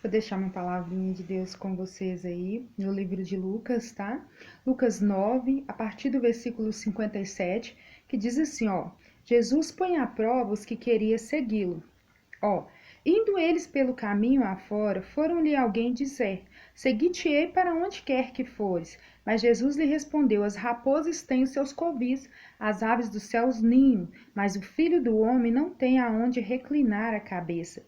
Vou deixar uma palavrinha de Deus com vocês aí, no livro de Lucas, tá? Lucas 9, a partir do versículo 57, que diz assim, ó: Jesus põe à prova os que queriam segui-lo. Ó, indo eles pelo caminho afora, foram-lhe alguém dizer: Segui-te-ei para onde quer que fores. Mas Jesus lhe respondeu: As raposas têm os seus covis, as aves dos céus ninho, mas o filho do homem não tem aonde reclinar a cabeça.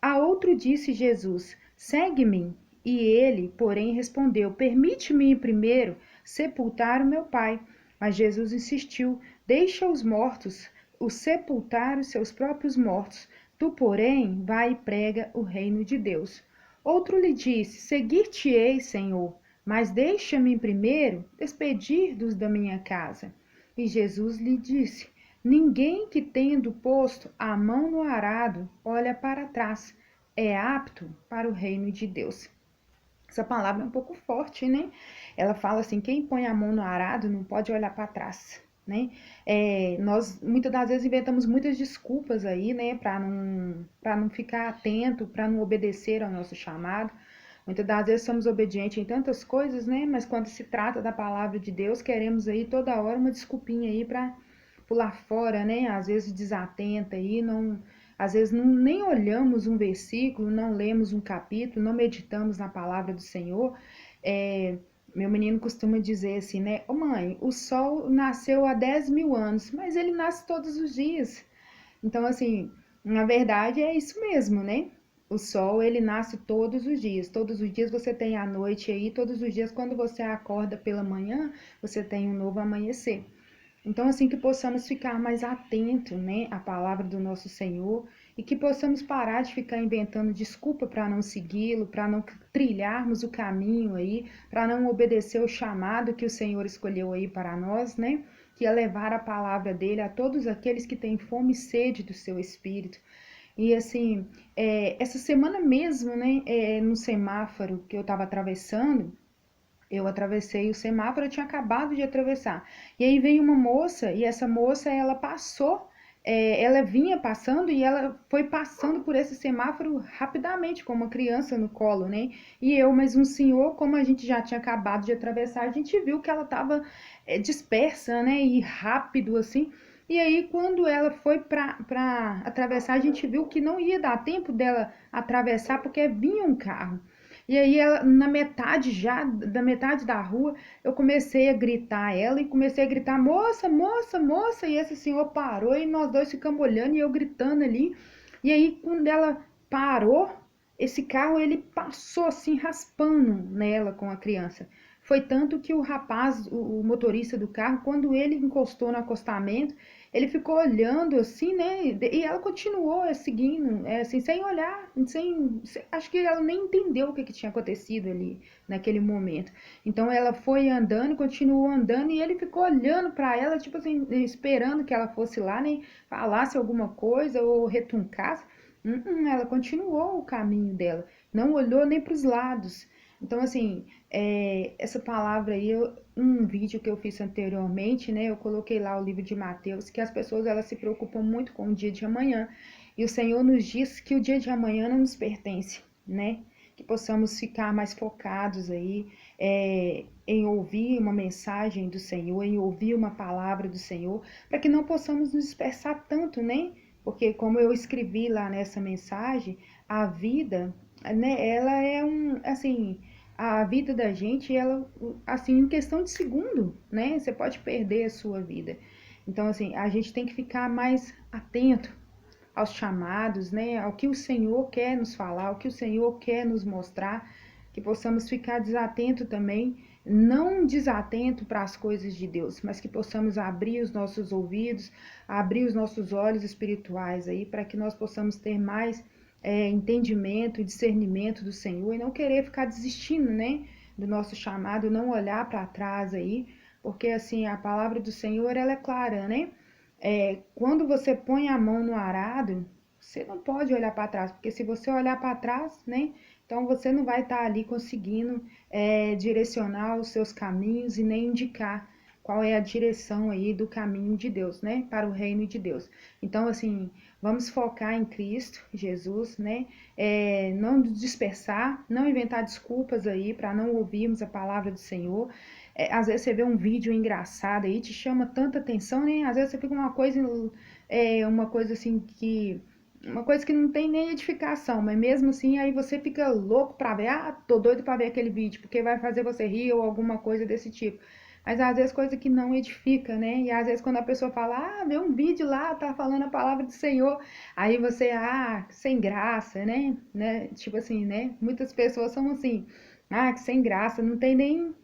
A outro disse Jesus: Segue-me. E ele, porém, respondeu: Permite-me primeiro sepultar o meu pai. Mas Jesus insistiu: Deixa os mortos os sepultar os seus próprios mortos. Tu, porém, vai e prega o reino de Deus. Outro lhe disse: Seguir-te-ei, Senhor, mas deixa-me primeiro despedir dos da minha casa. E Jesus lhe disse: Ninguém que, tendo posto a mão no arado, olha para trás, é apto para o reino de Deus. Essa palavra é um pouco forte, né? Ela fala assim: quem põe a mão no arado não pode olhar para trás, né? Nós muitas das vezes inventamos muitas desculpas aí, né? Para não ficar atento, para não obedecer ao nosso chamado. Muitas das vezes somos obedientes em tantas coisas, né? Mas quando se trata da palavra de Deus, queremos aí toda hora uma desculpinha aí para pular fora, né? Às vezes desatenta aí, não, às vezes nem olhamos um versículo, não lemos um capítulo, não meditamos na palavra do Senhor. É, meu menino costuma dizer assim, né? Ô mãe, o sol nasceu há 10 mil anos, mas ele nasce todos os dias. Então, assim, na verdade é isso mesmo, né? O sol, ele nasce todos os dias. Todos os dias você tem a noite aí, todos os dias quando você acorda pela manhã, você tem um novo amanhecer. Então, assim, que possamos ficar mais atentos, né, à palavra do nosso Senhor e que possamos parar de ficar inventando desculpa para não segui-lo, para não trilharmos o caminho aí, para não obedecer o chamado que o Senhor escolheu aí para nós, né, que é levar a palavra dele a todos aqueles que têm fome e sede do seu Espírito. E assim, essa semana mesmo, né, no semáforo que eu estava atravessando, eu atravessei o semáforo, eu tinha acabado de atravessar. E aí veio uma moça, e essa moça, ela passou, ela vinha passando e ela foi passando por esse semáforo rapidamente, com uma criança no colo, né? E eu, mas um senhor, como a gente já tinha acabado de atravessar, a gente viu que ela estava dispersa, né? E rápido, assim. E aí, quando ela foi para atravessar, a gente viu que não ia dar tempo dela atravessar, porque vinha um carro. E aí, ela, na metade já, da metade da rua, eu comecei a gritar ela e comecei a gritar, moça, moça, moça. E esse senhor parou e nós dois ficamos olhando e eu gritando ali. E aí, quando ela parou, esse carro, ele passou assim, raspando nela com a criança. Foi tanto que o rapaz, o motorista do carro, quando ele encostou no acostamento, ele ficou olhando assim, né? E ela continuou seguindo, assim, sem olhar, acho que ela nem entendeu o que tinha acontecido ali naquele momento. Então ela foi andando, continuou andando e ele ficou olhando para ela, tipo assim, esperando que ela fosse lá, né? Falasse alguma coisa ou retuncasse. Ela continuou o caminho dela, não olhou nem para os lados. Então, assim, essa palavra aí, um vídeo que eu fiz anteriormente, né? Eu coloquei lá o livro de Mateus, que as pessoas elas se preocupam muito com o dia de amanhã. E o Senhor nos diz que o dia de amanhã não nos pertence, né? Que possamos ficar mais focados aí em ouvir uma mensagem do Senhor, em ouvir uma palavra do Senhor, para que não possamos nos dispersar tanto, né? Porque como eu escrevi lá nessa mensagem, a vida, né, ela é assim, a vida da gente, ela, assim, em questão de segundo, né, você pode perder a sua vida. Então, assim, a gente tem que ficar mais atento aos chamados, né, ao que o Senhor quer nos falar, ao que o Senhor quer nos mostrar, que possamos ficar desatento também, não desatento para as coisas de Deus, mas que possamos abrir os nossos ouvidos, abrir os nossos olhos espirituais aí, para que nós possamos ter mais entendimento e discernimento do Senhor e não querer ficar desistindo, né, do nosso chamado, não olhar para trás aí, porque assim, a palavra do Senhor, ela é clara, né? Quando você põe a mão no arado, você não pode olhar para trás, porque se você olhar para trás, né, então você não vai estar ali conseguindo direcionar os seus caminhos e nem indicar qual é a direção aí do caminho de Deus, né, para o reino de Deus. Então, assim, vamos focar em Cristo, Jesus, né, não nos dispersar, não inventar desculpas aí para não ouvirmos a palavra do Senhor. Às vezes você vê um vídeo engraçado aí, te chama tanta atenção, né, às vezes você fica uma coisa assim que uma coisa que não tem nem edificação, mas mesmo assim aí você fica louco pra ver, tô doido pra ver aquele vídeo, porque vai fazer você rir ou alguma coisa desse tipo. Mas às vezes coisa que não edifica, né? E às vezes quando a pessoa fala, vê um vídeo lá, tá falando a palavra do Senhor, aí você, sem graça, né? Tipo assim, né? Muitas pessoas são assim, que sem graça, não tem nem,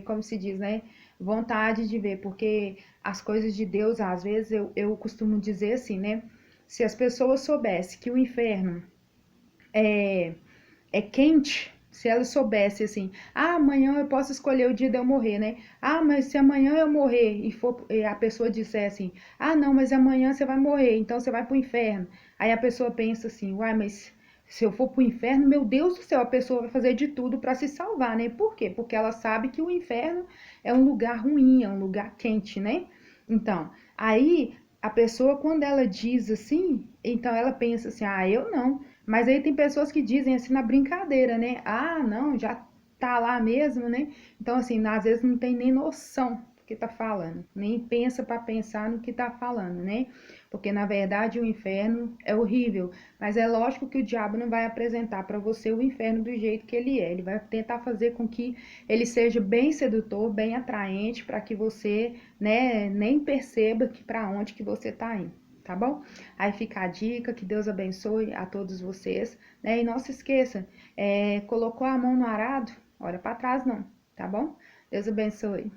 como se diz, né? Vontade de ver, porque as coisas de Deus, às vezes, eu costumo dizer assim, né? Se as pessoas soubessem que o inferno é quente, se elas soubessem assim, amanhã eu posso escolher o dia de eu morrer, né? Mas se amanhã eu morrer e a pessoa disser assim, não, mas amanhã você vai morrer, então você vai pro inferno. Aí a pessoa pensa assim, uai, mas se eu for pro inferno, meu Deus do céu, a pessoa vai fazer de tudo para se salvar, né? Por quê? Porque ela sabe que o inferno é um lugar ruim, é um lugar quente, né? Então, aí a pessoa, quando ela diz assim, então ela pensa assim, eu não. Mas aí tem pessoas que dizem assim na brincadeira, né? Não, já tá lá mesmo, né? Então, assim, às vezes não tem nem noção do que tá falando, nem pensa para pensar no que tá falando, né? Porque na verdade o inferno é horrível, mas é lógico que o diabo não vai apresentar para você o inferno do jeito que ele é. Ele vai tentar fazer com que ele seja bem sedutor, bem atraente, para que você, né, nem perceba que para onde que você tá indo. Tá bom? Aí fica a dica, que Deus abençoe a todos vocês, né? E não se esqueça, colocou a mão no arado, olha para trás não, tá bom? Deus abençoe.